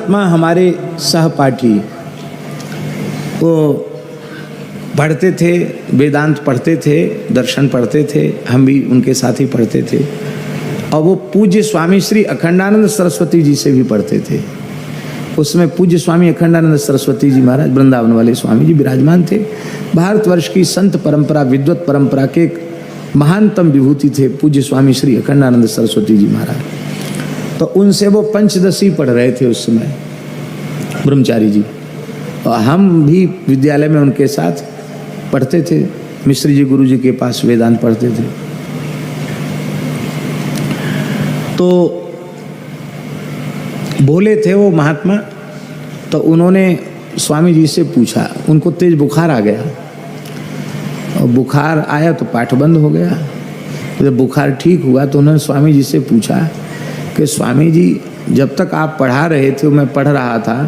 महात्मा हमारे सहपाठी, वो पढ़ते थे, वेदांत पढ़ते थे, दर्शन पढ़ते थे, हम भी उनके साथ ही पढ़ते थे। और वो पूज्य स्वामी श्री अखंडानंद सरस्वती जी से भी पढ़ते थे। उसमें पूज्य स्वामी अखंडानंद सरस्वती जी महाराज, वृंदावन वाले स्वामी जी विराजमान थे। भारतवर्ष की संत परंपरा, विद्वत परंपरा के एक महानतम विभूति थे पूज्य स्वामी श्री अखंडानंद सरस्वती जी महाराज। तो उनसे वो पंचदशी पढ़ रहे थे उस समय, ब्रह्मचारी जी, और हम भी विद्यालय में उनके साथ पढ़ते थे। मिश्र जी गुरु जी के पास वेदांत पढ़ते थे। तो बोले थे वो महात्मा, तो उन्होंने स्वामी जी से पूछा, उनको तेज बुखार आ गया, और बुखार आया तो पाठ बंद हो गया। जब बुखार ठीक हुआ तो उन्होंने स्वामी जी से पूछा कि स्वामी जी, जब तक आप पढ़ा रहे थे, मैं पढ़ रहा था,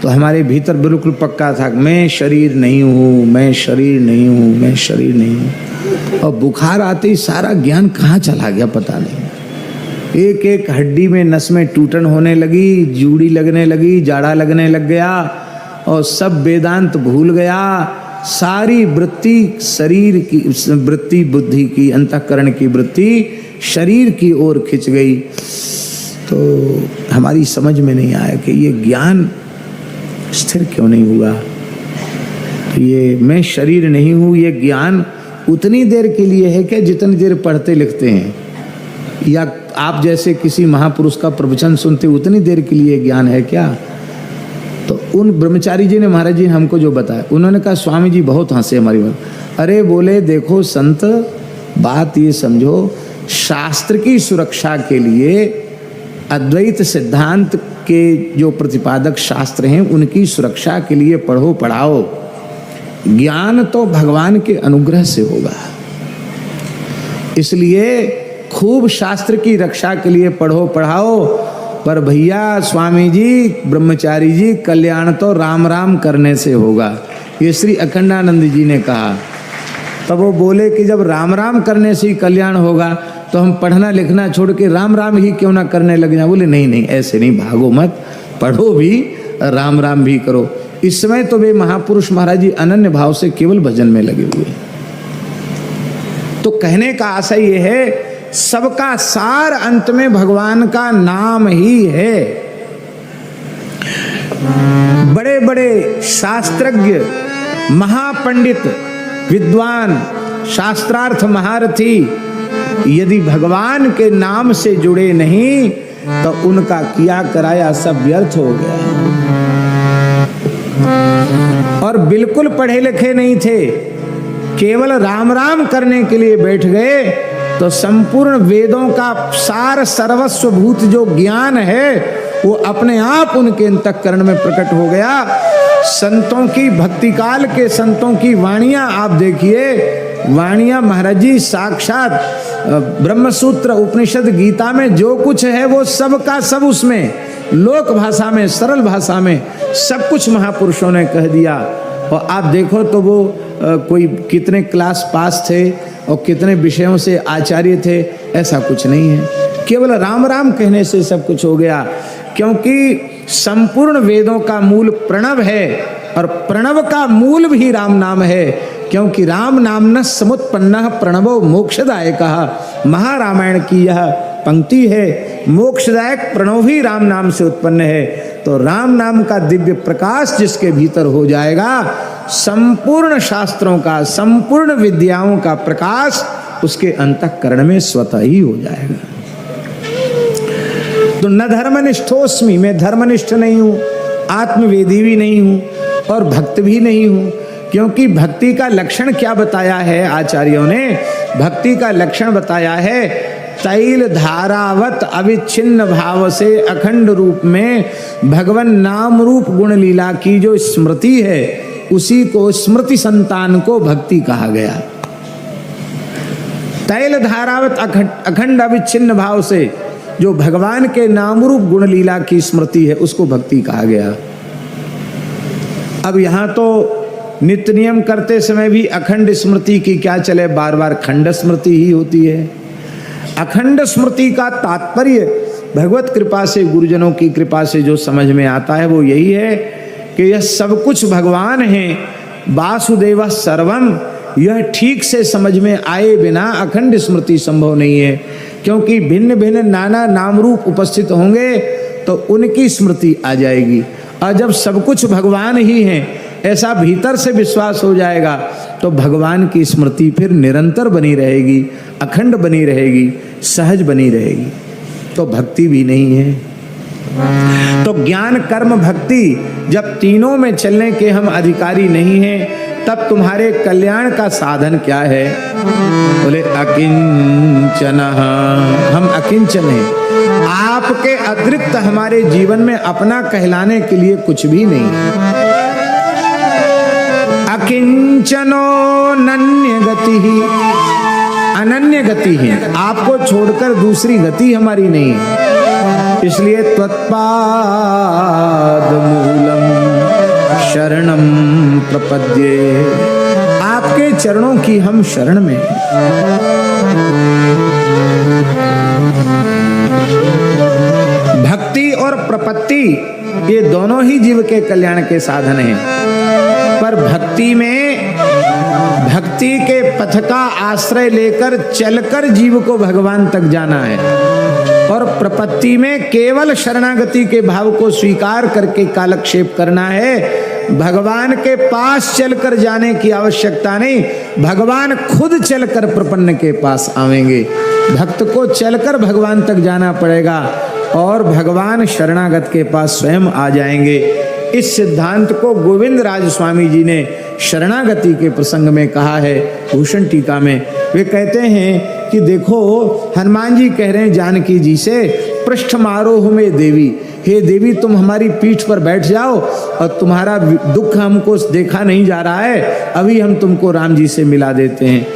तो हमारे भीतर बिल्कुल पक्का था मैं शरीर नहीं हूँ, मैं शरीर नहीं हूँ, मैं शरीर नहीं हूँ। और बुखार आते ही सारा ज्ञान कहाँ चला गया पता नहीं। एक एक हड्डी में, नस में टूटन होने लगी, जूड़ी लगने लगी, जाड़ा लगने लग गया, और सब वेदांत भूल गया। सारी वृत्ति शरीर की वृत्ति, बुद्धि की, अंतःकरण की वृत्ति शरीर की ओर खिंच गई। तो हमारी समझ में नहीं आया कि ये ज्ञान स्थिर क्यों नहीं हुआ। ये मैं शरीर नहीं हूँ, ये ज्ञान उतनी देर के लिए है क्या जितनी देर पढ़ते लिखते हैं, या आप जैसे किसी महापुरुष का प्रवचन सुनते उतनी देर के लिए ज्ञान है क्या। तो उन ब्रह्मचारी जी ने महाराज जी हमको जो बताया, उन्होंने कहा स्वामी जी बहुत हंसे हमारी बात। अरे बोले देखो संत, बात ये समझो, शास्त्र की सुरक्षा के लिए अद्वैत सिद्धांत के जो प्रतिपादक शास्त्र हैं उनकी सुरक्षा के लिए पढ़ो पढ़ाओ। ज्ञान तो भगवान के अनुग्रह से होगा, इसलिए खूब शास्त्र की रक्षा के लिए पढ़ो पढ़ाओ। पर भैया स्वामी जी, ब्रह्मचारी जी, कल्याण तो राम राम करने से होगा, ये श्री अखंडानंद जी ने कहा। तब वो बोले कि जब राम राम करने से ही कल्याण होगा तो हम पढ़ना लिखना छोड़ के राम राम ही क्यों ना करने लग जाए। बोले नहीं नहीं, ऐसे नहीं, भागो मत, पढ़ो भी, राम राम भी करो। इस समय तो वे महापुरुष महाराज जी अनन्य भाव से केवल भजन में लगे हुए। तो कहने का आशय ये है, सबका सार अंत में भगवान का नाम ही है। बड़े बड़े शास्त्रज्ञ, महापंडित, विद्वान, शास्त्रार्थ महारथी यदि भगवान के नाम से जुड़े नहीं तो उनका किया कराया सब व्यर्थ हो गया। और बिल्कुल पढ़े लिखे नहीं थे, केवल राम राम करने के लिए बैठ गए तो संपूर्ण वेदों का सार सर्वस्वभूत जो ज्ञान है वो अपने आप उनके अंतःकरण में प्रकट हो गया। संतों की, भक्ति काल के संतों की वाणियां आप देखिए, वाणियां महाराज जी साक्षात ब्रह्मसूत्र, उपनिषद, गीता में जो कुछ है वो सब का सब उसमें लोक भाषा में, सरल भाषा में सब कुछ महापुरुषों ने कह दिया। और आप देखो तो वो कोई कितने क्लास पास थे और कितने विषयों से आचार्य थे, ऐसा कुछ नहीं है। केवल राम राम कहने से सब कुछ हो गया, क्योंकि संपूर्ण वेदों का मूल प्रणव है और प्रणव का मूल भी राम नाम है। क्योंकि राम नामना समुत्पन्नः प्रणवो मोक्षदायकः, महारामायण की यह पंक्ति है, मोक्षदायक प्रणव भी राम नाम से उत्पन्न है। तो राम नाम का दिव्य प्रकाश जिसके भीतर हो जाएगा, संपूर्ण शास्त्रों का, संपूर्ण विद्याओं का प्रकाश उसके अंतःकरण में स्वतः ही हो जाएगा। तो न धर्मनिष्ठोस्मि, मैं धर्मनिष्ठ नहीं हूँ, आत्मवेदी भी नहीं हूँ और भक्त भी नहीं हूँ। क्योंकि भक्ति का लक्षण क्या बताया है आचार्यों ने? भक्ति का लक्षण बताया है, तैल धारावत अविच्छिन्न भाव से अखंड रूप में भगवान नाम रूप गुण लीला की जो स्मृति है, उसी को स्मृति संतान को भक्ति कहा गया। तैल धारावत अखंड अविच्छिन्न भाव से जो भगवान के नाम रूप गुण लीला की स्मृति है, उसको भक्ति कहा गया। अब यहाँ तो नित्य नियम करते समय भी अखंड स्मृति की क्या चले, बार बार खंड स्मृति ही होती है। अखंड स्मृति का तात्पर्य भगवत कृपा से, गुरुजनों की कृपा से जो समझ में आता है वो यही है कि यह सब कुछ भगवान है, वासुदेव सर्वम। यह ठीक से समझ में आए बिना अखंड स्मृति संभव नहीं है, क्योंकि भिन्न भिन्न नाना नाम रूप उपस्थित होंगे तो उनकी स्मृति आ जाएगी। और जब सब कुछ भगवान ही है ऐसा भीतर से विश्वास हो जाएगा तो भगवान की स्मृति फिर निरंतर बनी रहेगी, अखंड बनी रहेगी, सहज बनी रहेगी। तो भक्ति भी नहीं है। तो ज्ञान कर्म भक्ति जब तीनों में चलने के हम अधिकारी नहीं हैं, तब तुम्हारे कल्याण का साधन क्या है? बोले अकिंचन, हम अकिंचन हैं। आपके अतिरिक्त हमारे जीवन में अपना कहलाने के लिए कुछ भी नहीं है। अकिंचनो नन्य गति ही, अनन्य गति है, आपको छोड़कर दूसरी गति हमारी नहीं है। इसलिए त्वत्पाद मूलम शरणम प्रपद्ये, आपके चरणों की हम शरण में। भक्ति और प्रपत्ति ये दोनों ही जीव के कल्याण के साधन हैं, पर भक्ति में भक्ति के पथ का आश्रय लेकर चलकर जीव को भगवान तक जाना है, और प्रपत्ति में केवल शरणागति के भाव को स्वीकार करके कालक्षेप करना है। भगवान के पास चलकर जाने की आवश्यकता नहीं, भगवान खुद चलकर प्रपन्न के पास आवेंगे। भक्त को चलकर भगवान तक जाना पड़ेगा और भगवान शरणागत के पास स्वयं आ जाएंगे। इस सिद्धांत को गोविंद राज स्वामी जी ने शरणागति के प्रसंग में कहा है भूषण टीका में। वे कहते हैं कि देखो, हनुमान जी कह रहे हैं जानकी जी से, पृष्ठ मारोह में देवी, हे देवी तुम हमारी पीठ पर बैठ जाओ और तुम्हारा दुख हमको देखा नहीं जा रहा है, अभी हम तुमको राम जी से मिला देते हैं।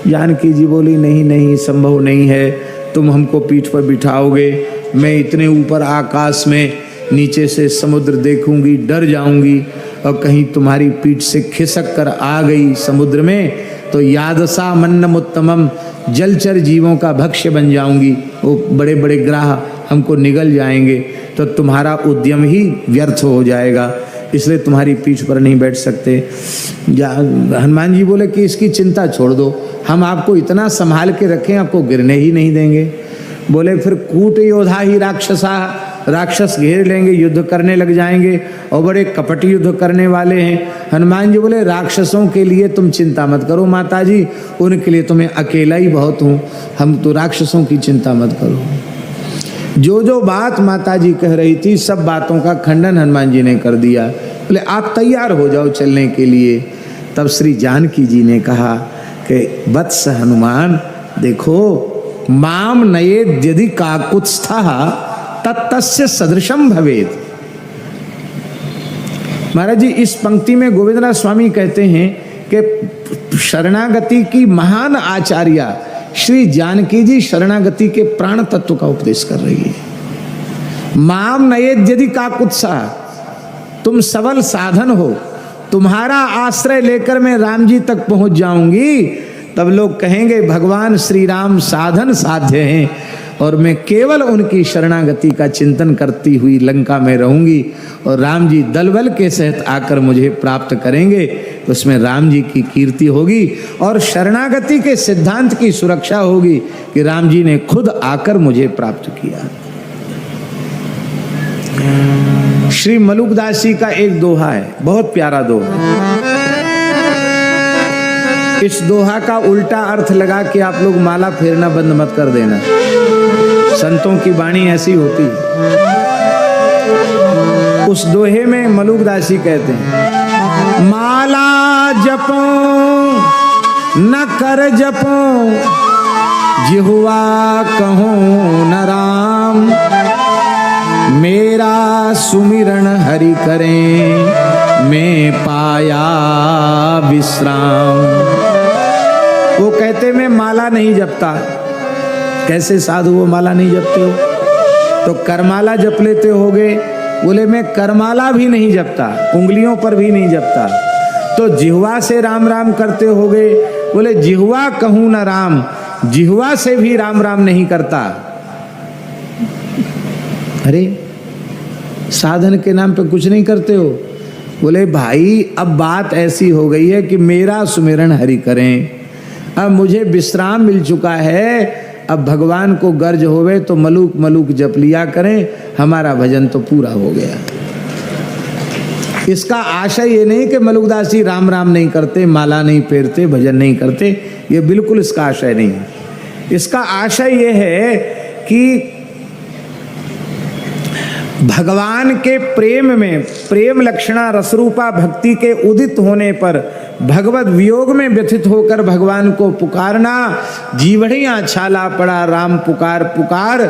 जानकी जी बोली नहीं नहीं, संभव नहीं है, तुम हमको पीठ पर बिठाओगे, मैं इतने ऊपर आकाश में नीचे से समुद्र देखूंगी, डर जाऊंगी, और कहीं तुम्हारी पीठ से खिसक कर आ गई समुद्र में तो यादसा मन्नमुत्तमम, जलचर जीवों का भक्ष्य बन जाऊंगी, वो बड़े बड़े ग्राह हमको निगल जाएंगे, तो तुम्हारा उद्यम ही व्यर्थ हो जाएगा, इसलिए तुम्हारी पीठ पर नहीं बैठ सकते। हनुमान जी बोले कि इसकी चिंता छोड़ दो, हम आपको इतना संभाल के रखें, आपको गिरने ही नहीं देंगे। बोले फिर कूट योधा ही राक्षसा, राक्षस घेर लेंगे, युद्ध करने लग जाएंगे और बड़े कपट युद्ध करने वाले हैं। हनुमान जी बोले राक्षसों के लिए तुम चिंता मत करो माता जी, उनके लिए तुम्हें अकेला ही बहुत हूँ, हम तो राक्षसों की चिंता मत करो। जो जो बात माता जी कह रही थी सब बातों का खंडन हनुमान जी ने कर दिया। बोले आप तैयार हो जाओ चलने के लिए। तब श्री जानकी जी ने कहा कि वत्स हनुमान देखो, माम नयेद यदि काकुत्स्थः तत्तस्य सदृशम भवेत्। महाराज जी इस पंक्ति में गोविंदराज स्वामी कहते हैं कि शरणागति की महान आचार्या श्री जानकी जी शरणागति के प्राण तत्व का उपदेश कर रही है। माम नयेद यदि काकुत्स्थः, तुम सबल साधन हो, तुम्हारा आश्रय लेकर मैं राम जी तक पहुंच जाऊंगी, तब लोग कहेंगे भगवान श्री राम साधन साध्य हैं और मैं केवल उनकी शरणागति का चिंतन करती हुई लंका में रहूंगी, और राम जी दल बल के सहित आकर मुझे प्राप्त करेंगे, तो उसमें राम जी की कीर्ति होगी और शरणागति के सिद्धांत की सुरक्षा होगी कि राम जी ने खुद आकर मुझे प्राप्त किया। श्री मलुकदास जी का एक दोहा है, बहुत प्यारा दोहा। इस दोहा का उल्टा अर्थ लगा कि आप लोग माला फेरना बंद मत कर देना, संतों की वाणी ऐसी होती है। उस दोहे में मलुकदास जी कहते हैं, माला जपो न कर जपो, जिह्वा कहो न राम, मेरा सुमिरन हरि करें, मैं पाया विश्राम। वो कहते मैं माला नहीं जपता। कैसे साधु वो माला नहीं जपते हो? तो करमाला जप लेते होगे। बोले मैं करमाला भी नहीं जपता, उंगलियों पर भी नहीं जपता। तो जिह्वा से राम राम करते होगे। बोले जिह्वा कहूं ना राम, जिह्वा से भी राम राम नहीं करता। अरे साधन के नाम पे कुछ नहीं करते हो? बोले भाई अब बात ऐसी हो गई है कि मेरा सुमिरन हरि करें, अब मुझे विश्राम मिल चुका है, अब भगवान को गर्ज होवे तो मलूक मलूक जप लिया करें, हमारा भजन तो पूरा हो गया। इसका आशय ये नहीं कि मलुकदास जी राम राम नहीं करते, माला नहीं फेरते, भजन नहीं करते, ये बिल्कुल इसका आशय नहीं है। इसका आशय ये है कि भगवान के प्रेम में, प्रेम लक्षणा रसरूपा भक्ति के उदित होने पर भगवत वियोग में व्यथित होकर भगवान को पुकारना, जीवड़ियां छाला पड़ा राम पुकार पुकार,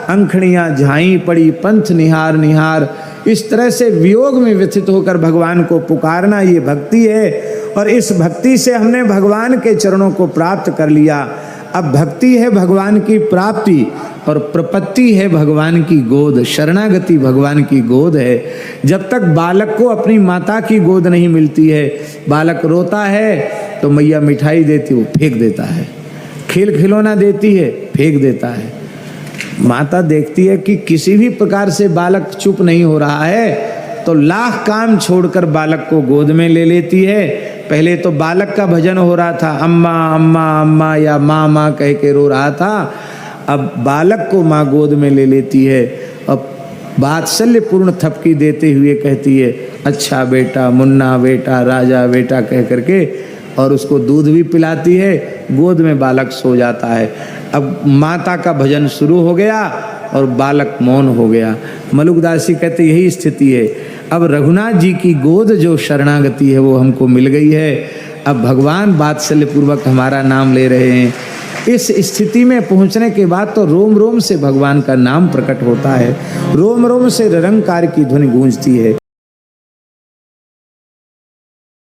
अंखड़ियां झाई पड़ी पंथ निहार निहार, इस तरह से वियोग में व्यथित होकर भगवान को पुकारना, ये भक्ति है। और इस भक्ति से हमने भगवान के चरणों को प्राप्त कर लिया। अब भक्ति है भगवान की प्राप्ति और प्रपत्ति है भगवान की गोद, शरणागति भगवान की गोद है। जब तक बालक को अपनी माता की गोद नहीं मिलती है, बालक रोता है तो मैया मिठाई देती, वो फेंक देता है, खेल खिलौना देती है, फेंक देता है। माता देखती है कि किसी भी प्रकार से बालक चुप नहीं हो रहा है तो लाख काम छोड़कर बालक को गोद में ले लेती है। पहले तो बालक का भजन हो रहा था, अम्मा अम्मा अम्मा या माँ माँ कह के रो रहा था, अब बालक को माँ गोद में ले लेती है। अब वात्सल्य पूर्ण थपकी देते हुए कहती है, अच्छा बेटा, मुन्ना बेटा, राजा बेटा कह करके, और उसको दूध भी पिलाती है, गोद में बालक सो जाता है। अब माता का भजन शुरू हो गया और बालक मौन हो गया। मलुकदास जी कहते यही स्थिति है। अब रघुनाथ जी की गोद जो शरणागति है वो हमको मिल गई है। अब भगवान वात्सल्य पूर्वक हमारा नाम ले रहे हैं। इस स्थिति में पहुंचने के बाद तो रोम रोम से भगवान का नाम प्रकट होता है, रोम रोम से निरंकार की ध्वनि गूंजती है।